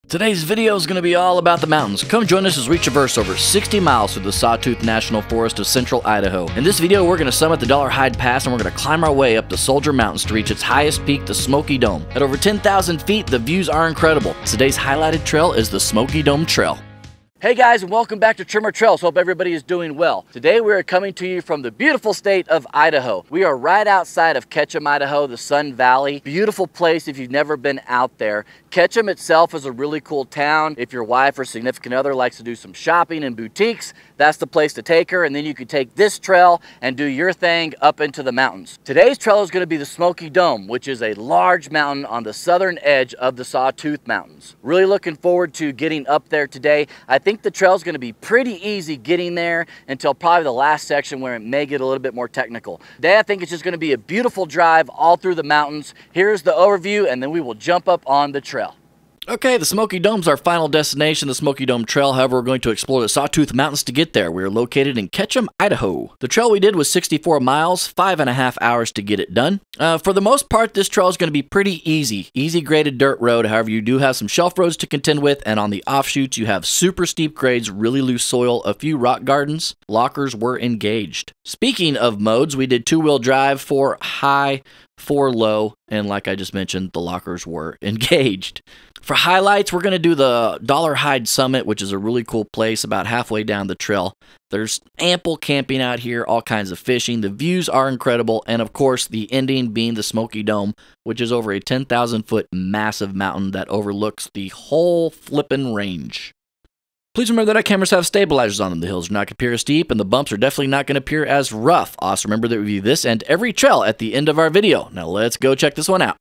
Today's video is going to be all about the mountains. Come join us as we traverse over 60 miles through the Sawtooth National Forest of central Idaho. In this video, we're going to summit the Dollarhide Pass and we're going to climb our way up the Soldier Mountains to reach its highest peak, the Smoky Dome. At over 10,000 feet, the views are incredible. Today's highlighted trail is the Smoky Dome Trail. Hey guys, and welcome back to Tremor Trails. Hope everybody is doing well. Today we are coming to you from the beautiful state of Idaho. We are right outside of Ketchum, Idaho, the Sun Valley. Beautiful place if you've never been out there. Ketchum itself is a really cool town. If your wife or significant other likes to do some shopping in boutiques, that's the place to take her, and then you can take this trail and do your thing up into the mountains. Today's trail is going to be the Smoky Dome, which is a large mountain on the southern edge of the Sawtooth Mountains. Really looking forward to getting up there today. I think the trail is going to be pretty easy getting there until probably the last section where it may get a little bit more technical. Today I think it's just going to be a beautiful drive all through the mountains. Here's the overview and then we will jump up on the trail. Okay, the Smoky Dome's our final destination, the Smoky Dome Trail. However, we're going to explore the Sawtooth Mountains to get there. We are located in Ketchum, Idaho. The trail we did was 64 miles, 5.5 hours to get it done. For the most part, this trail is going to be pretty easy. Easy graded dirt road. However, you do have some shelf roads to contend with, and on the offshoots, you have super steep grades, really loose soil, a few rock gardens. Lockers were engaged. Speaking of modes, we did two-wheel drive, 4 high, 4 low, and like I just mentioned, the lockers were engaged. For highlights, we're going to do the Dollarhide Summit, which is a really cool place about halfway down the trail. There's ample camping out here, all kinds of fishing. The views are incredible, and of course, the ending being the Smoky Dome, which is over a 10,000-foot massive mountain that overlooks the whole flippin' range. Please remember that our cameras have stabilizers on them. The hills are not going to appear as steep, and the bumps are definitely not going to appear as rough. Also, remember that we review this and every trail at the end of our video. Now, let's go check this one out.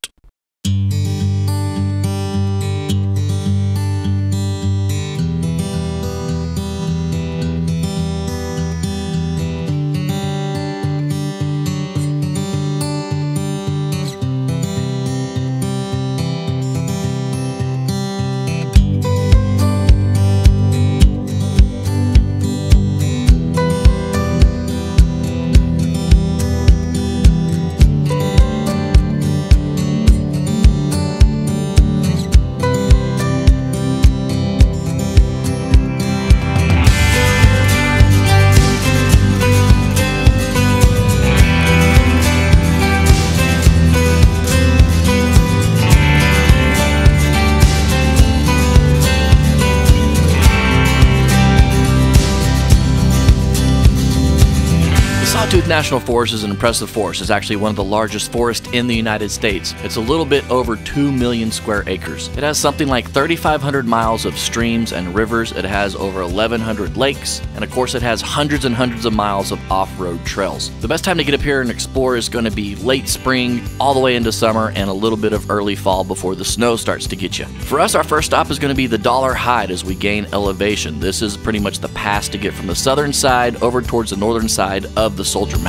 Sawtooth National Forest is an impressive forest. It's actually one of the largest forests in the United States. It's a little bit over 2 million square acres. It has something like 3,500 miles of streams and rivers. It has over 1,100 lakes, and of course it has hundreds and hundreds of miles of off-road trails. The best time to get up here and explore is going to be late spring, all the way into summer, and a little bit of early fall before the snow starts to get you. For us, our first stop is going to be the Dollarhide as we gain elevation. This is pretty much the pass to get from the southern side over towards the northern side of the Soldier Mountains.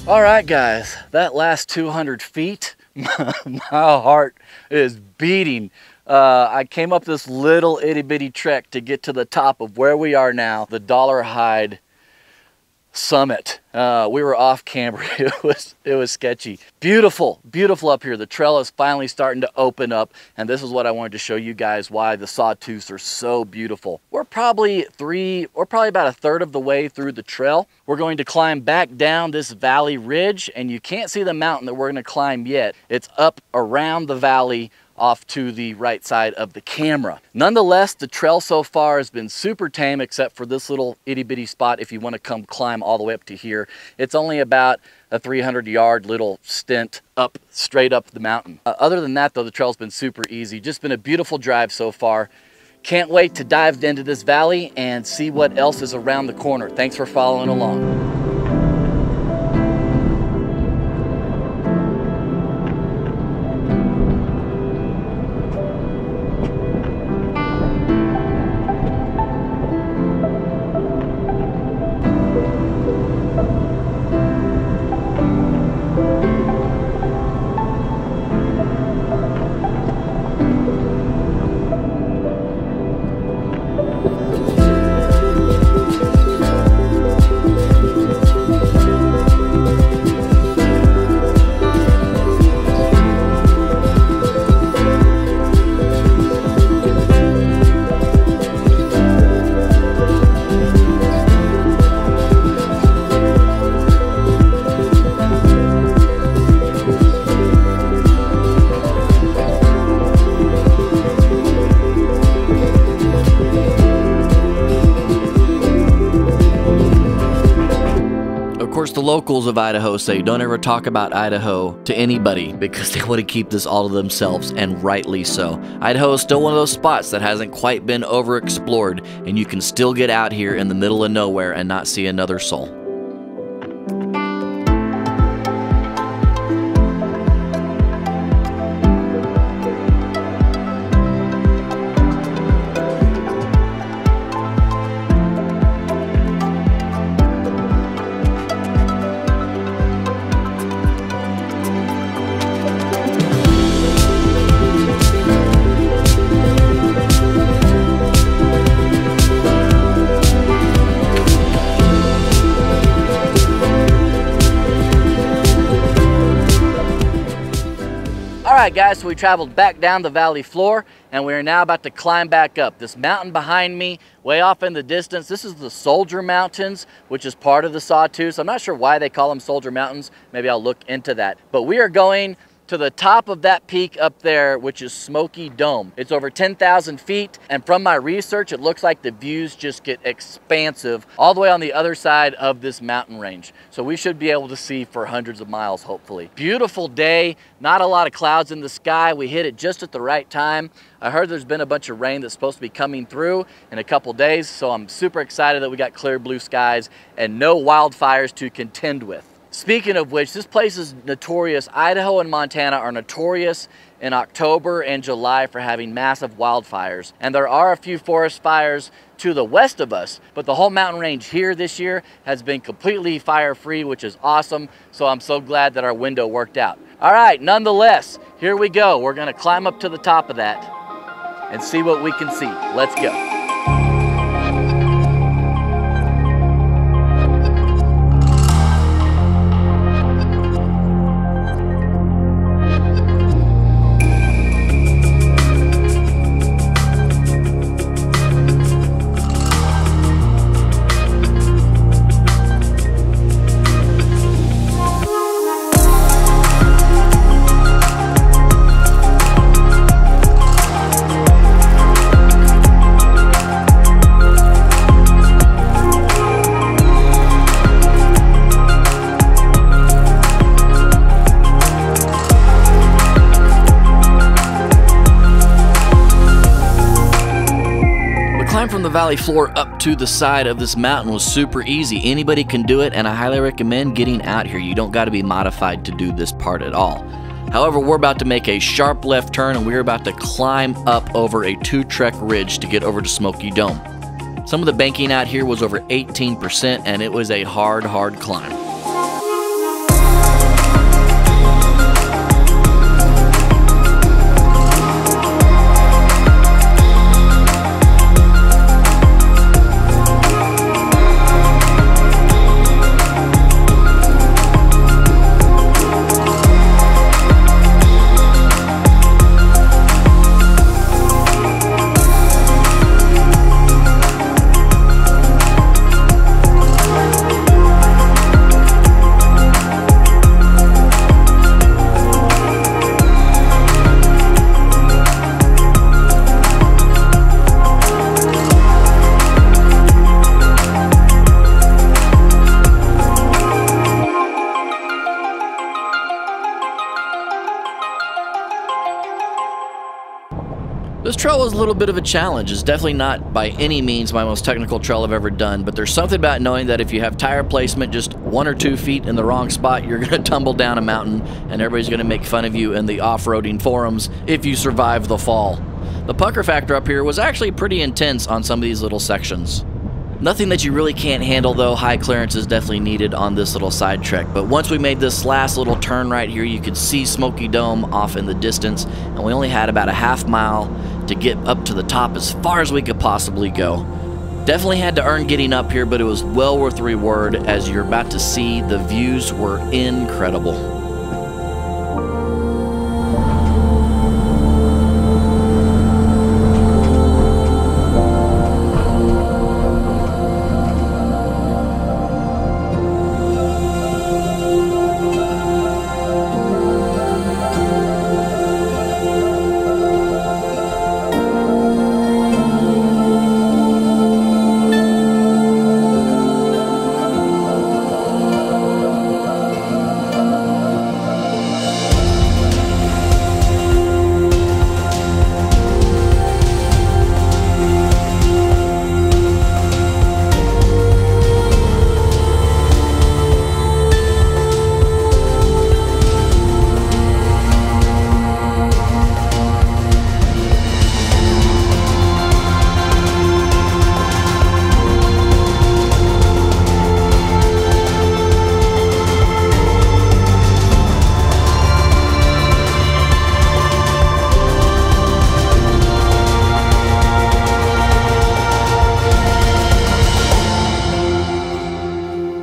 Alright guys, that last 200 feet, my heart is beating. I came up this little itty bitty trek to get to the top of where we are now, the Dollarhide Summit. We were off camber. It was sketchy. Beautiful up here. The trail is finally starting to open up, and this is what I wanted to show you guys why the Sawtooths are so beautiful. We're probably about a third of the way through the trail. We're going to climb back down this valley ridge, and you can't see the mountain that we're going to climb yet. It's up around the valley off to the right side of the camera. Nonetheless, the trail so far has been super tame, except for this little itty bitty spot. If you want to come climb all the way up to here, it's only about a 300-yard little stint up, straight up the mountain. Other than that though, the trail's been super easy. Just been a beautiful drive so far. Can't wait to dive into this valley and see what else is around the corner. Thanks for following along. The locals of Idaho say don't ever talk about Idaho to anybody because they want to keep this all to themselves, and rightly so. Idaho is still one of those spots that hasn't quite been overexplored, and you can still get out here in the middle of nowhere and not see another soul. Alright guys, so we traveled back down the valley floor and we are now about to climb back up. This mountain behind me, way off in the distance, this is the Soldier Mountains, which is part of the Sawtooths. I'm not sure why they call them Soldier Mountains. Maybe I'll look into that. But we are going to the top of that peak up there, which is Smoky Dome. It's over 10,000 feet, and from my research, it looks like the views just get expansive all the way on the other side of this mountain range. So we should be able to see for hundreds of miles, hopefully. Beautiful day, not a lot of clouds in the sky. We hit it just at the right time. I heard there's been a bunch of rain that's supposed to be coming through in a couple days, so I'm super excited that we got clear blue skies and no wildfires to contend with. Speaking of which, this place is notorious. Idaho and Montana are notorious in October and July for having massive wildfires. And there are a few forest fires to the west of us, but the whole mountain range here this year has been completely fire-free, which is awesome. So I'm so glad that our window worked out. All right, nonetheless, here we go. We're gonna climb up to the top of that and see what we can see. Let's go. From the valley floor up to the side of this mountain was super easy. Anybody can do it, and I highly recommend getting out here. You don't got to be modified to do this part at all. However, we're about to make a sharp left turn and we're about to climb up over a 2-trek ridge to get over to Smoky Dome. Some of the banking out here was over 18% and it was a hard climb. trail was a little bit of a challenge. It's definitely not by any means my most technical trail I've ever done, but there's something about knowing that if you have tire placement just 1 or 2 feet in the wrong spot, you're gonna tumble down a mountain and everybody's gonna make fun of you in the off-roading forums if you survive the fall. The pucker factor up here was actually pretty intense on some of these little sections. Nothing that you really can't handle though. High clearance is definitely needed on this little side trek. But once we made this last little turn right here, you could see Smoky Dome off in the distance, and we only had about a half mile to get up to the top as far as we could possibly go. Definitely had to earn getting up here, but it was well worth the reward. As you're about to see, the views were incredible.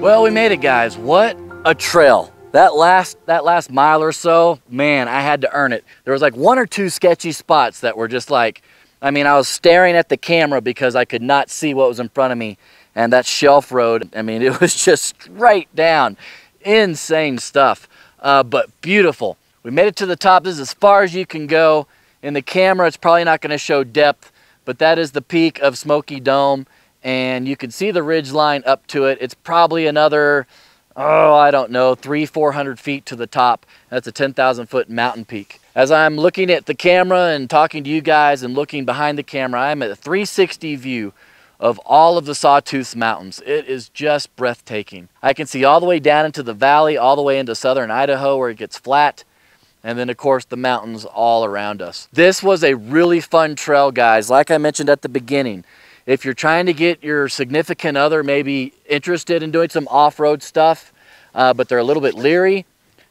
Well, we made it, guys. What a trail. That last mile or so, man, I had to earn it. There was like 1 or 2 sketchy spots that were just like, I mean, I was staring at the camera because I could not see what was in front of me. And that shelf road, I mean, it was just straight down. Insane stuff, but beautiful. We made it to the top. This is as far as you can go. In the camera, it's probably not going to show depth, but that is the peak of Smoky Dome. And you can see the ridge line up to it. It's probably another, oh, I don't know, 300-400 feet to the top. That's a 10,000 foot mountain peak. As I'm looking at the camera and talking to you guys and looking behind the camera, I'm at a 360 view of all of the Sawtooth mountains. It is just breathtaking. I can see all the way down into the valley, all the way into southern Idaho where it gets flat. And then of course the mountains all around us. This was a really fun trail, guys. Like I mentioned at the beginning, if you're trying to get your significant other maybe interested in doing some off-road stuff, but they're a little bit leery,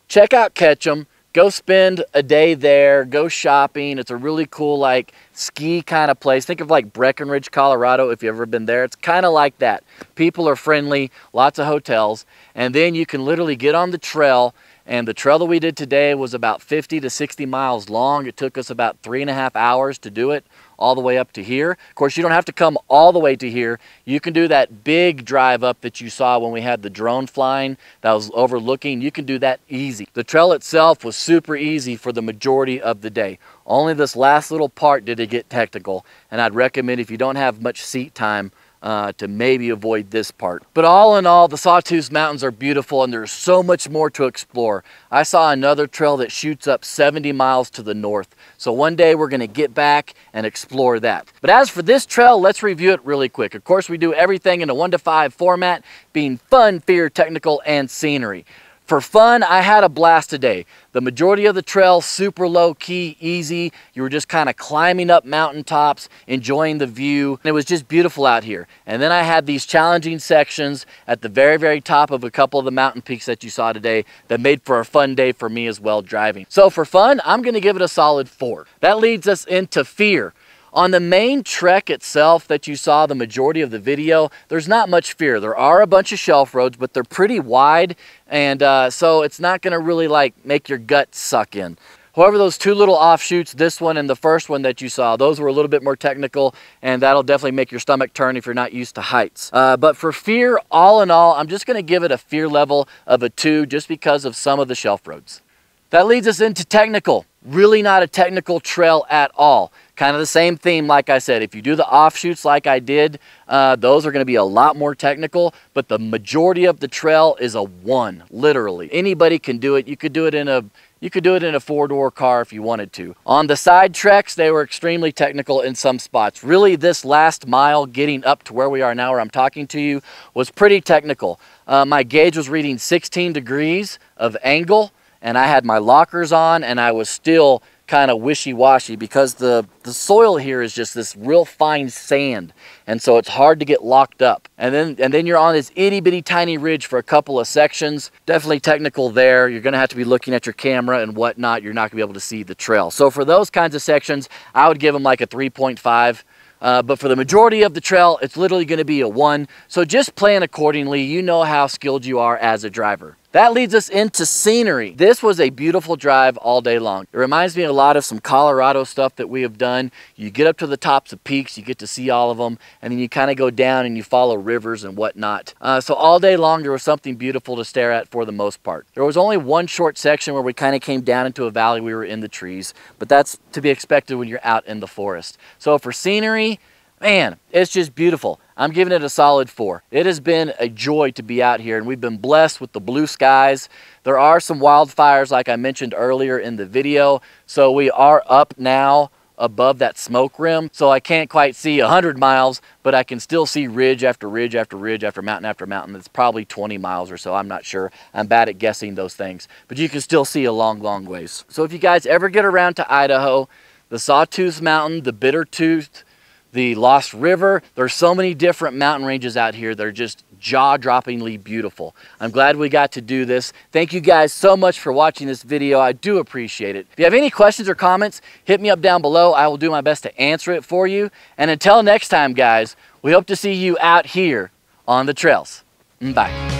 check out Ketchum. Go spend a day there, go shopping. It's a really cool like ski kind of place. Think of like Breckenridge, Colorado, if you've ever been there. It's kind of like that. People are friendly, lots of hotels, and then you can literally get on the trail. And the trail that we did today was about 50 to 60 miles long. It took us about 3.5 hours to do it all the way up to here. Of course, you don't have to come all the way to here. You can do that big drive up that you saw when we had the drone flying that was overlooking. You can do that easy. The trail itself was super easy for the majority of the day. Only this last little part did it get technical, and I'd recommend if you don't have much seat time to maybe avoid this part. But all in all, the Sawtooth Mountains are beautiful and there's so much more to explore. I saw another trail that shoots up 70 miles to the north. So one day we're gonna get back and explore that. But as for this trail, let's review it really quick. Of course, we do everything in a 1 to 5 format, being fun, fear, technical, and scenery. For fun, I had a blast today. The majority of the trail, super low key, easy. You were just kind of climbing up mountaintops, enjoying the view. And it was just beautiful out here. And then I had these challenging sections at the very, very top of a couple of the mountain peaks that you saw today that made for a fun day for me as well driving. So for fun, I'm gonna give it a solid 4. That leads us into fear. On the main trek itself that you saw the majority of the video, there's not much fear. There are a bunch of shelf roads, but they're pretty wide, and so it's not gonna really like make your gut suck in. However, those 2 little offshoots, this one and the first one that you saw, those were a little bit more technical, and that'll definitely make your stomach turn if you're not used to heights. But for fear, all in all, I'm just gonna give it a fear level of a 2 just because of some of the shelf roads. That leads us into technical. Really not a technical trail at all. Kind of the same theme, like I said. If you do the offshoots like I did, those are going to be a lot more technical, but the majority of the trail is a 1, literally. Anybody can do it. You could do it in a 4-door car if you wanted to. On the side treks, they were extremely technical in some spots. Really, this last mile getting up to where we are now, where I'm talking to you, was pretty technical. My gauge was reading 16 degrees of angle, and I had my lockers on, and I was still kind of wishy-washy because the soil here is just this real fine sand, and so it's hard to get locked up. And then you're on this itty-bitty tiny ridge for a couple of sections. Definitely technical there. You're going to have to be looking at your camera and whatnot. You're not going to be able to see the trail. So for those kinds of sections, I would give them like a 3.5. But for the majority of the trail, it's literally going to be a 1. So just plan accordingly. You know how skilled you are as a driver. That leads us into scenery. This was a beautiful drive all day long. It reminds me a lot of some Colorado stuff that we have done. You get up to the tops of peaks, you get to see all of them, and then you kind of go down and you follow rivers and whatnot. So all day long, there was something beautiful to stare at for the most part. There was only one short section where we kind of came down into a valley. We were in the trees, but that's to be expected when you're out in the forest. So for scenery, man, it's just beautiful. I'm giving it a solid 4. It has been a joy to be out here, and we've been blessed with the blue skies. There are some wildfires, like I mentioned earlier in the video, so we are up now above that smoke rim, so I can't quite see 100 miles, but I can still see ridge after ridge after ridge after mountain. It's probably 20 miles or so. I'm not sure. I'm bad at guessing those things, but you can still see a long, long ways. So if you guys ever get around to Idaho, the Sawtooth Mountain, the Bittertooth, the Lost River, there's so many different mountain ranges out here that are just jaw-droppingly beautiful. I'm glad we got to do this. Thank you guys so much for watching this video. I do appreciate it. If you have any questions or comments, hit me up down below. I will do my best to answer it for you. And until next time, guys, we hope to see you out here on the trails. Bye.